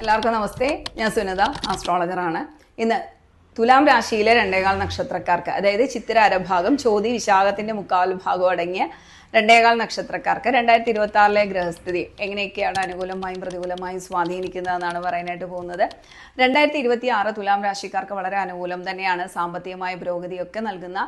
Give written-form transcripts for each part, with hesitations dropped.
എല്ലാവർക്കും നമസ്തേ. ഞാൻ സുനിത, ആസ്ട്രോളജറാണ്. ഇന്ന് തുലാം രാശിയിലെ 2.25 നക്ഷത്രക്കാർക്ക്, അതായത് ചിത്തിര അരഭാഗം, ചോതി വിശാഖത്തിന്റെ 3/4 ഭാഗം അടങ്ങിയ 2.25 നക്ഷത്രക്കാർക്ക് 2026 ഗ്രഹസ്ഥിതി എങ്ങനെയൊക്കെയാണ് അനുകൂലമായും പ്രതികൂലമായും സ്വാധീനിക്കുന്നതെന്നാണ് പറയാനായിട്ട് പോകുന്നത്. 2026 തുലാം രാശിക്കാർക്ക് വളരെ അനുകൂലം തന്നെയാണ്. സാമ്പത്തികമായ പുരോഗതിയൊക്കെ നൽകുന്ന,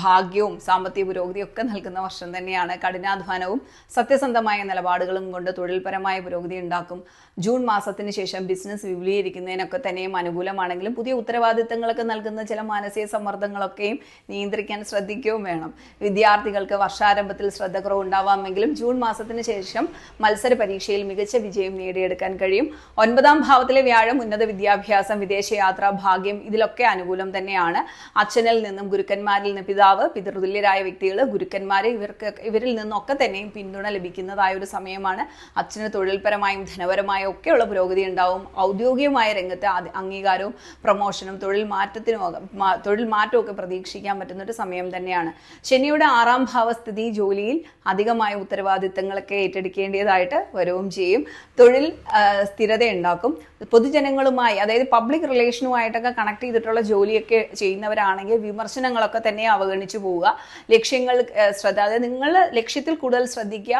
ഭാഗ്യവും സാമ്പത്തിക പുരോഗതിയൊക്കെ നൽകുന്ന വർഷം തന്നെയാണ്. കഠിനാധ്വാനവും സത്യസന്ധമായ നിലപാടുകളും കൊണ്ട് തൊഴിൽപരമായ പുരോഗതി ഉണ്ടാക്കും. ജൂൺ മാസത്തിന് ശേഷം ബിസിനസ് വിപുലീകരിക്കുന്നതിനൊക്കെ തന്നെയും അനുകൂലമാണെങ്കിലും പുതിയ ഉത്തരവാദിത്തങ്ങളൊക്കെ നൽകുന്ന ചില മാനസിക സമ്മർദ്ദങ്ങളൊക്കെയും നിയന്ത്രിക്കാൻ ശ്രദ്ധിക്കുകയും വേണം. വിദ്യാർത്ഥികൾക്ക് വർഷാരംഭത്തിൽ ശ്രദ്ധക്കുറവ് ഉണ്ടാവാമെങ്കിലും ജൂൺ മാസത്തിന് ശേഷം മത്സര പരീക്ഷയിൽ മികച്ച വിജയം നേടിയെടുക്കാൻ കഴിയും. 9ാം ഭാവത്തിലെ വ്യാഴം ഉന്നത വിദ്യാഭ്യാസം, വിദേശയാത്ര, ഭാഗ്യം ഇതിലൊക്കെ അനുകൂലം തന്നെയാണ്. അച്ഛനിൽ നിന്നും ഗുരുക്കന്മാരിൽ നിന്ന് പിതാവ്, പിതൃതുല്യരായ വ്യക്തികൾ, ഗുരുക്കന്മാർ ഇവരിൽ നിന്നൊക്കെ തന്നെയും പിന്തുണ ലഭിക്കുന്നതായ ഒരു സമയമാണ്. അച്ഛന് തൊഴിൽപരമായും ധനപരമായും ഒക്കെയുള്ള പുരോഗതി ഉണ്ടാവും. ഔദ്യോഗികമായ രംഗത്ത് അംഗീകാരവും പ്രൊമോഷനും തൊഴിൽ മാറ്റവും ഒക്കെ പ്രതീക്ഷിക്കാൻ പറ്റുന്ന ഒരു സമയം തന്നെയാണ്. ശനിയുടെ 6ാം ഭാവസ്ഥിതി ജോലിയിൽ അധികമായ ഉത്തരവാദിത്തങ്ങളൊക്കെ ഏറ്റെടുക്കേണ്ടതായിട്ട് വരികയും ചെയ്യും. തൊഴിൽ സ്ഥിരത ഉണ്ടാക്കും. പൊതുജനങ്ങളുമായി, അതായത് പബ്ലിക് റിലേഷനുമായിട്ടൊക്കെ കണക്ട് ചെയ്തിട്ടുള്ള ജോലിയൊക്കെ ചെയ്യുന്നവരാണെങ്കിൽ വിമർശനങ്ങളൊക്കെ തന്നെ അവഗണിച്ചു പോവുക. ലക്ഷ്യങ്ങൾ അതായത് നിങ്ങൾ ലക്ഷ്യത്തിൽ കൂടുതൽ ശ്രദ്ധിക്കുക,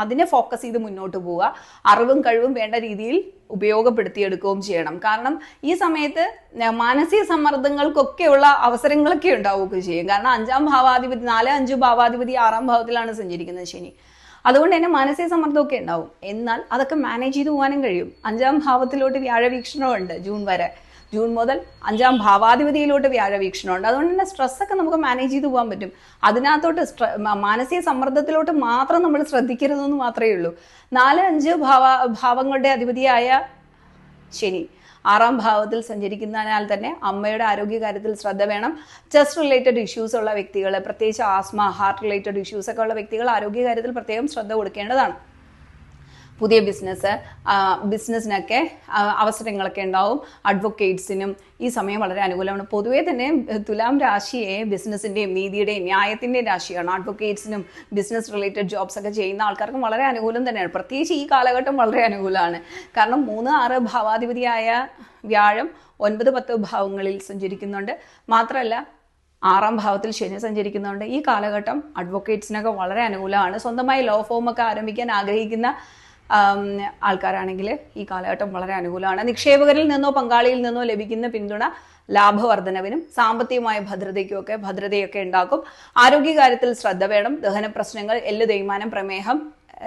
അതിനെ ഫോക്കസ് ചെയ്ത് മുന്നോട്ട് പോവുക. അറിവും കഴിവും വേണ്ട രീതിയിൽ ഉപയോഗപ്പെടുത്തിയെടുക്കുകയും ചെയ്യണം. കാരണം ഈ സമയത്ത് മാനസിക സമ്മർദ്ദങ്ങൾക്കൊക്കെയുള്ള അവസരങ്ങളൊക്കെ ഉണ്ടാവുകയൊക്കെ ചെയ്യും. കാരണം 5ാം ഭാവാധിപതി 4-5 ഭാവാധിപതി 6ാം ഭാവത്തിലാണ് സഞ്ചരിക്കുന്നത് ശനി. അതുകൊണ്ട് തന്നെ മാനസിക സമ്മർദ്ദമൊക്കെ ഉണ്ടാവും. എന്നാൽ അതൊക്കെ മാനേജ് ചെയ്ത് പോകാനും കഴിയും. 5ാം ഭാവത്തിലോട്ട് വ്യാഴവീക്ഷണമുണ്ട് ജൂൺ മുതൽ 5ാം ഭാവാധിപതിയിലോട്ട് വ്യാഴവീക്ഷണമുണ്ട്. അതുകൊണ്ട് തന്നെ സ്ട്രെസ്സൊക്കെ നമുക്ക് മാനേജ് ചെയ്ത് പോകാൻ പറ്റും. അതിനകത്തോട്ട് മാനസിക സമ്മർദ്ദത്തിലോട്ട് മാത്രം നമ്മൾ ശ്രദ്ധിക്കരുതെന്ന് മാത്രമേ ഉള്ളൂ. 4-5 ഭാവങ്ങളുടെ അധിപതിയായ ശനി 6ാം ഭാവത്തിൽ സഞ്ചരിക്കുന്നതിനാൽ തന്നെ അമ്മയുടെ ആരോഗ്യകാര്യത്തിൽ ശ്രദ്ധ വേണം. ചെസ്റ്റ് റിലേറ്റഡ് ഇഷ്യൂസ് ഉള്ള വ്യക്തികൾ, പ്രത്യേകിച്ച് ആസ്മ, ഹാർട്ട് റിലേറ്റഡ് ഇഷ്യൂസ് ഒക്കെ ഉള്ള വ്യക്തികൾ ആരോഗ്യകാര്യത്തിൽ പ്രത്യേകം ശ്രദ്ധ കൊടുക്കേണ്ടതാണ്. പുതിയ ബിസിനസ്സിനൊക്കെ അവസരങ്ങളൊക്കെ ഉണ്ടാവും. അഡ്വക്കേറ്റ്സിനും ഈ സമയം വളരെ അനുകൂലമാണ്. പൊതുവേ തന്നെ തുലാം രാശിയെ ബിസിനസ്സിൻ്റെയും നീതിയുടെയും ന്യായത്തിൻ്റെയും രാശിയാണ്. അഡ്വക്കേറ്റ്സിനും ബിസിനസ് റിലേറ്റഡ് ജോബ്സ് ഒക്കെ ചെയ്യുന്ന ആൾക്കാർക്കും വളരെ അനുകൂലം തന്നെയാണ്. പ്രത്യേകിച്ച് ഈ കാലഘട്ടം വളരെ അനുകൂലമാണ്. കാരണം 3-6 ഭാവാധിപതിയായ വ്യാഴം 9-10 ഭാവങ്ങളിൽ സഞ്ചരിക്കുന്നുണ്ട്. മാത്രമല്ല 6ാം ഭാവത്തിൽ ശനി സഞ്ചരിക്കുന്നുണ്ട്. ഈ കാലഘട്ടം അഡ്വക്കേറ്റ്സിനൊക്കെ വളരെ അനുകൂലമാണ്. സ്വന്തമായി ലോ ഫോം ഒക്കെ ആരംഭിക്കാൻ ആഗ്രഹിക്കുന്ന ആൾക്കാരാണെങ്കിൽ ഈ കാലഘട്ടം വളരെ അനുകൂലമാണ്. നിക്ഷേപകരിൽ നിന്നോ പങ്കാളിയിൽ നിന്നോ ലഭിക്കുന്ന പിന്തുണ ലാഭവർദ്ധനവിനും സാമ്പത്തികമായ ഭദ്രതയൊക്കെ ഉണ്ടാക്കും. ആരോഗ്യകാര്യത്തിൽ ശ്രദ്ധ വേണം. ദഹന പ്രശ്നങ്ങൾ, എല്ല് തേയ്മാനം, പ്രമേഹം,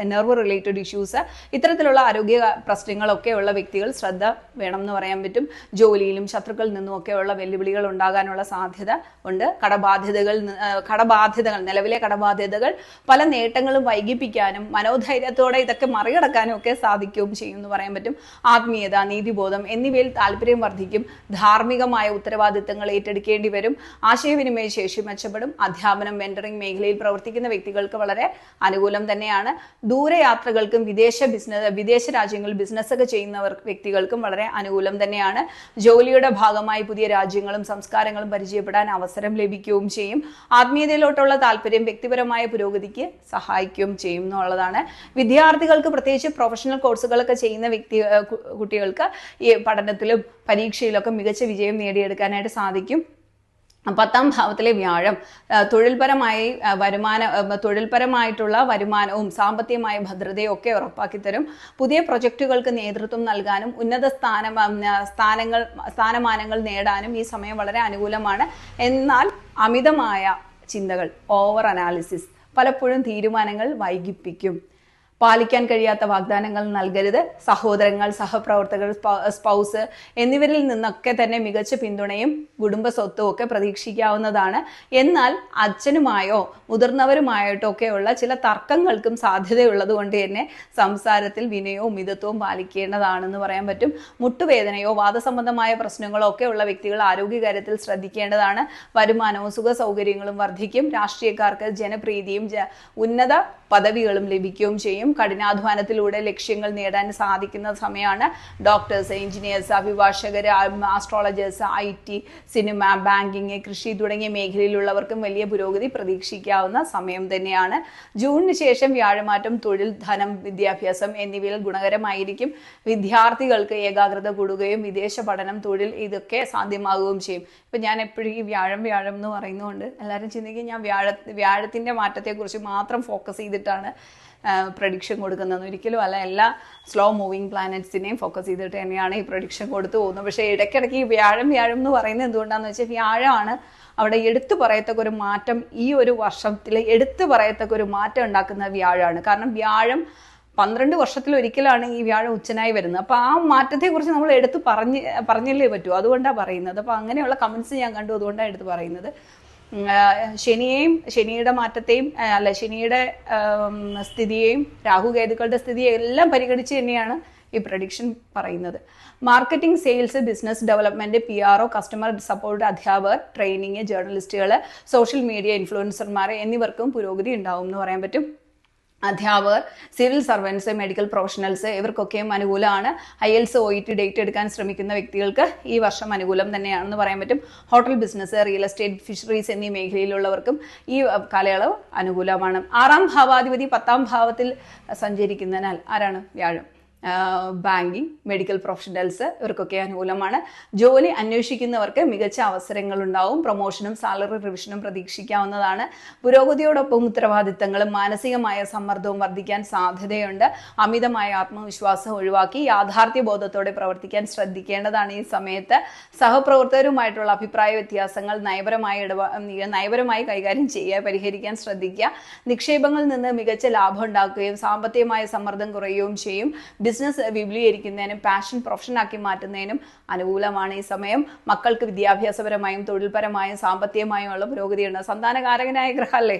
നെർവ് റിലേറ്റഡ് ഇഷ്യൂസ്, ഇത്തരത്തിലുള്ള ആരോഗ്യ പ്രശ്നങ്ങളൊക്കെ ഉള്ള വ്യക്തികൾ ശ്രദ്ധ വേണം എന്ന് പറയാൻ പറ്റും. ജോലിയിലും ശത്രുക്കളിൽ നിന്നുമൊക്കെയുള്ള വെല്ലുവിളികൾ ഉണ്ടാകാനുള്ള സാധ്യത ഉണ്ട്. നിലവിലെ കടബാധ്യതകൾ പല നേട്ടങ്ങളും വൈകിപ്പിക്കാനും മനോധൈര്യത്തോടെ ഇതൊക്കെ മറികടക്കാനും ഒക്കെ സാധിക്കുകയും ചെയ്യും എന്ന് പറയാൻ പറ്റും. ആത്മീയത, നീതിബോധം എന്നിവയിൽ താല്പര്യം വർദ്ധിക്കും. ധാർമ്മികമായ ഉത്തരവാദിത്തങ്ങൾ ഏറ്റെടുക്കേണ്ടി വരും. ആശയവിനിമയ ശേഷി മെച്ചപ്പെടും. അധ്യാപനം, മെന്ററിംഗ് മേഖലയിൽ പ്രവർത്തിക്കുന്ന വ്യക്തികൾക്ക് വളരെ അനുകൂലം തന്നെയാണ്. ദൂരയാത്രകൾക്കും വിദേശ രാജ്യങ്ങളിൽ ബിസിനസ്സൊക്കെ ചെയ്യുന്ന വ്യക്തികൾക്കും വളരെ അനുകൂലം തന്നെയാണ്. ജോലിയുടെ ഭാഗമായി പുതിയ രാജ്യങ്ങളും സംസ്കാരങ്ങളും പരിചയപ്പെടാൻ അവസരം ലഭിക്കുകയും ചെയ്യും. ആത്മീയതയിലോട്ടുള്ള താല്പര്യം വ്യക്തിപരമായ പുരോഗതിക്ക് സഹായിക്കുകയും ചെയ്യും എന്നുള്ളതാണ്. വിദ്യാർത്ഥികൾക്ക്, പ്രത്യേകിച്ച് പ്രൊഫഷണൽ കോഴ്സുകളൊക്കെ ചെയ്യുന്ന കുട്ടികൾക്ക് ഈ പഠനത്തിലും പരീക്ഷയിലൊക്കെ മികച്ച വിജയം നേടിയെടുക്കാനായിട്ട് സാധിക്കും. 10ാം ഭാവത്തിലെ വ്യാഴം തൊഴിൽപരമായിട്ടുള്ള വരുമാനവും സാമ്പത്തികമായ ഭദ്രതയും ഒക്കെ ഉറപ്പാക്കി തരും. പുതിയ പ്രൊജക്റ്റുകൾക്ക് നേതൃത്വം നൽകാനും ഉന്നത സ്ഥാനമാനങ്ങൾ നേടാനും ഈ സമയം വളരെ അനുകൂലമാണ്. എന്നാൽ അമിതമായ ചിന്തകൾ, ഓവർ അനാലിസിസ് പലപ്പോഴും തീരുമാനങ്ങൾ വൈകിപ്പിക്കും. പാലിക്കാൻ കഴിയാത്ത വാഗ്ദാനങ്ങൾ നൽകരുത്. സഹോദരങ്ങൾ, സഹപ്രവർത്തകർ, സ്പൗസ് എന്നിവരിൽ നിന്നൊക്കെ തന്നെ മികച്ച പിന്തുണയും കുടുംബ സ്വത്തും ഒക്കെ പ്രതീക്ഷിക്കാവുന്നതാണ്. എന്നാൽ അച്ഛനുമായോ മുതിർന്നവരുമായിട്ടൊക്കെയുള്ള ചില തർക്കങ്ങൾക്കും സാധ്യതയുള്ളത് കൊണ്ട് തന്നെ സംസാരത്തിൽ വിനയവും മിതത്വവും പാലിക്കേണ്ടതാണെന്ന് പറയാൻ പറ്റും. മുട്ടുവേദനയോ വാദസംബന്ധമായ പ്രശ്നങ്ങളോ ഒക്കെ ഉള്ള വ്യക്തികൾ ആരോഗ്യകാര്യത്തിൽ ശ്രദ്ധിക്കേണ്ടതാണ്. വരുമാനവും സുഖ സൗകര്യങ്ങളും വർദ്ധിക്കും. രാഷ്ട്രീയക്കാർക്ക് ജനപ്രീതിയും ഉന്നത പദവികളും ലഭിക്കുകയും ചെയ്യും. കുറയും. കഠിനാധ്വാനത്തിലൂടെ ലക്ഷ്യങ്ങൾ നേടാൻ സാധിക്കുന്ന സമയമാണ്. ഡോക്ടേഴ്സ്, എഞ്ചിനീയേഴ്സ്, അഭിഭാഷകർ, ആസ്ട്രോളജേഴ്സ്, IT, സിനിമ, ബാങ്കിങ്, കൃഷി തുടങ്ങിയ മേഖലയിലുള്ളവർക്കും വലിയ പുരോഗതി പ്രതീക്ഷിക്കാവുന്ന സമയം തന്നെയാണ്. ജൂണിന് ശേഷം വ്യാഴമാറ്റം തൊഴിൽ, ധനം, വിദ്യാഭ്യാസം എന്നിവയിൽ ഗുണകരമായിരിക്കും. വിദ്യാർത്ഥികൾക്ക് ഏകാഗ്രത കൂടുകയും വിദേശ പഠനം, തൊഴിൽ ഇതൊക്കെ സാധ്യമാകുകയും ചെയ്യും. ഇപ്പം ഞാൻ എപ്പോഴും ഈ വ്യാഴം എന്ന് പറയുന്നതുകൊണ്ട് എല്ലാവരും ചിന്തിക്കും ഞാൻ വ്യാഴത്തിൻ്റെ മാറ്റത്തെക്കുറിച്ച് മാത്രം ഫോക്കസ് ചെയ്തിട്ടാണ് പ്രഡിക്ഷൻ കൊടുക്കുന്നത്. ഒരിക്കലും അല്ല, എല്ലാ സ്ലോ മൂവിങ് പ്ലാനറ്റ്സിനെയും ഫോക്കസ് ചെയ്തിട്ട് തന്നെയാണ് ഈ പ്രഡിക്ഷൻ കൊടുത്തു പോകുന്നത്. പക്ഷേ ഇടയ്ക്കിടയ്ക്ക് ഈ വ്യാഴം എന്ന് പറയുന്നത് എന്തുകൊണ്ടാണെന്ന് വെച്ചാൽ വ്യാഴമാണ് അവിടെ എടുത്തു പറയത്തക്ക ഒരു മാറ്റം, ഈ ഒരു വർഷത്തിൽ എടുത്തു പറയത്തക്ക ഒരു മാറ്റം ഉണ്ടാക്കുന്ന വ്യാഴമാണ്. കാരണം വ്യാഴം 12 വർഷത്തിൽ ഒരിക്കലാണ് ഈ വ്യാഴം ഉച്ചനായി വരുന്നത്. അപ്പോൾ ആ മാറ്റത്തെക്കുറിച്ച് നമ്മൾ എടുത്ത് പറഞ്ഞല്ലേ പറ്റൂ, അതുകൊണ്ടാണ് പറയുന്നത്. അപ്പോൾ അങ്ങനെയുള്ള കമൻസ് ഞാൻ കണ്ടു, അതുകൊണ്ടാണ് എടുത്ത് പറയുന്നത്. ശനിയുടെ മാറ്റത്തെയും ശനിയുടെ സ്ഥിതിയെയും രാഹുകേതുക്കളുടെ സ്ഥിതിയെയും എല്ലാം പരിഗണിച്ച് തന്നെയാണ് ഈ പ്രഡിക്ഷൻ പറയുന്നത്. Marketing, sales, business development, PRO, customer support, അധ്യാപകർ, ട്രെയിനിങ്, ജേർണലിസ്റ്റുകൾ, സോഷ്യൽ മീഡിയ ഇൻഫ്ലുവൻസർമാർ എന്നിവർക്കും പുരോഗതി ഉണ്ടാവും എന്ന് പറയാൻ പറ്റും. അധ്യാപകർ, സിവിൽ സർവൻസ്, മെഡിക്കൽ പ്രൊഫഷണൽസ് ഇവർക്കൊക്കെയും അനുകൂലമാണ്. IELTS, OET ഡേറ്റ് എടുക്കാൻ ശ്രമിക്കുന്ന വ്യക്തികൾക്ക് ഈ വർഷം അനുകൂലം തന്നെയാണെന്ന് പറയാൻ പറ്റും. Hotel business, real estate, fisheries എന്നീ മേഖലയിലുള്ളവർക്കും ഈ കാലയളവ് അനുകൂലമാണ്. 6ാം ഭാവാധിപതി 10ാം ഭാവത്തിൽ സഞ്ചരിക്കുന്നതിനാൽ ആരാണ്? വ്യാഴം. ബാങ്കിങ്, മെഡിക്കൽ പ്രൊഫഷണൽസ് ഇവർക്കൊക്കെ അനുകൂലമാണ്. ജോലി അന്വേഷിക്കുന്നവർക്ക് മികച്ച അവസരങ്ങളുണ്ടാവും. പ്രൊമോഷനും സാലറി റിവിഷനും പ്രതീക്ഷിക്കാവുന്നതാണ്. പുരോഗതിയോടൊപ്പം ഉത്തരവാദിത്തങ്ങളും മാനസികമായ സമ്മർദ്ദവും വർദ്ധിക്കാൻ സാധ്യതയുണ്ട്. അമിതമായ ആത്മവിശ്വാസം ഒഴിവാക്കി യാഥാർത്ഥ്യ ബോധത്തോടെ പ്രവർത്തിക്കാൻ ശ്രദ്ധിക്കേണ്ടതാണ് ഈ സമയത്ത്. സഹപ്രവർത്തകരുമായിട്ടുള്ള അഭിപ്രായ വ്യത്യാസങ്ങൾ നയപരമായി കൈകാര്യം ചെയ്യുക, പരിഹരിക്കാൻ ശ്രദ്ധിക്കുക. നിക്ഷേപങ്ങളിൽ നിന്ന് മികച്ച ലാഭം ഉണ്ടാക്കുകയും സാമ്പത്തികമായ സമ്മർദ്ദം കുറയുകയും ചെയ്യും. ബിസിനസ് വിപുലീകരിക്കുന്നതിനും പാഷൻ പ്രൊഫഷനാക്കി മാറ്റുന്നതിനും അനുകൂലമാണ് ഈ സമയം. മക്കൾക്ക് വിദ്യാഭ്യാസപരമായും തൊഴിൽപരമായും സാമ്പത്തികമായും ഉള്ള പുരോഗതിയുണ്ട്. സന്താനകാരകനായ ഗ്രഹമല്ലേ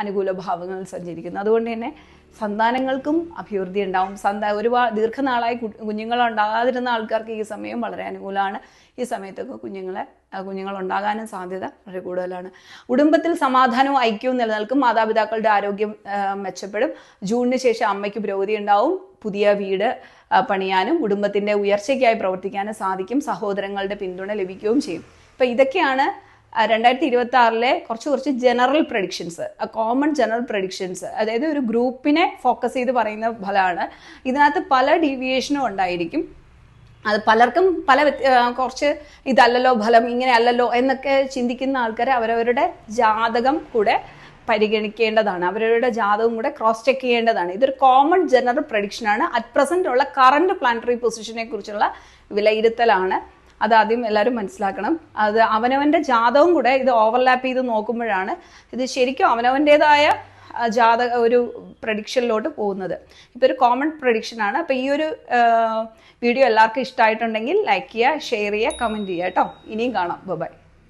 അനുകൂല ഭാവങ്ങളിൽ സഞ്ചരിക്കുന്നു. അതുകൊണ്ട് തന്നെ സന്താനങ്ങൾക്കും അഭിവൃദ്ധി ഉണ്ടാവും. ഒരുപാട് ദീർഘനാളായി കുഞ്ഞുങ്ങൾ ഉണ്ടാകാതിരുന്ന ആൾക്കാർക്ക് ഈ സമയം വളരെ അനുകൂലമാണ്. ഈ സമയത്തൊക്കെ കുഞ്ഞുങ്ങൾ ഉണ്ടാകാനും സാധ്യത വളരെ കൂടുതലാണ്. കുടുംബത്തിൽ സമാധാനവും ഐക്യവും നിലനിൽക്കും. മാതാപിതാക്കളുടെ ആരോഗ്യം മെച്ചപ്പെടും. ജൂണിന് ശേഷം അമ്മയ്ക്ക് പുരോഗതി ഉണ്ടാവും. പുതിയ വീട് പണിയാനും കുടുംബത്തിന്റെ ഉയർച്ചയ്ക്കായി പ്രവർത്തിക്കാനും സാധിക്കും. സഹോദരങ്ങളുടെ പിന്തുണ ലഭിക്കുകയും ചെയ്യും. അപ്പം ഇതൊക്കെയാണ് 2026 കുറച്ച് general predictions, common general predictions. അതായത് ഒരു ഗ്രൂപ്പിനെ ഫോക്കസ് ചെയ്ത് പറയുന്ന ഫലമാണ്. ഇതിനകത്ത് പല ഡീവിയേഷനും ഉണ്ടായിരിക്കും. അത് പലർക്കും കുറച്ച് ഇതല്ലല്ലോ ഫലം, ഇങ്ങനെ അല്ലല്ലോ എന്നൊക്കെ ചിന്തിക്കുന്ന ആൾക്കാരെ അവരവരുടെ ജാതകം കൂടെ പരിഗണിക്കേണ്ടതാണ്. അവരവരുടെ ജാതകം കൂടെ ക്രോസ് ചെക്ക് ചെയ്യേണ്ടതാണ്. ഇതൊരു കോമൺ ജനറൽ പ്രഡിക്ഷനാണ്. അറ്റ് പ്രസന്റ് ഉള്ള കറണ്ട് പ്ലാനറ്ററി പൊസിഷനെ കുറിച്ചുള്ള വിലയിരുത്തലാണ്. അതാദ്യം എല്ലാവരും മനസ്സിലാക്കണം. അത് അവനവൻ്റെ ജാതകം കൂടെ ഇത് ഓവർലാപ്പ് ചെയ്ത് നോക്കുമ്പോഴാണ് ഇത് ശരിക്കും അവനവൻ്റേതായ ഒരു പ്രഡിക്ഷനിലോട്ട് പോകുന്നത്. ഇപ്പോൾ ഒരു കോമൺ പ്രഡിക്ഷനാണ്. അപ്പോൾ ഈ ഒരു വീഡിയോ എല്ലാവർക്കും ഇഷ്ടമായിട്ടുണ്ടെങ്കിൽ ലൈക്ക് ചെയ്യുക, ഷെയർ ചെയ്യുക, കമൻറ്റ് ചെയ്യുക കേട്ടോ. ഇനിയും കാണാം. ബൈ.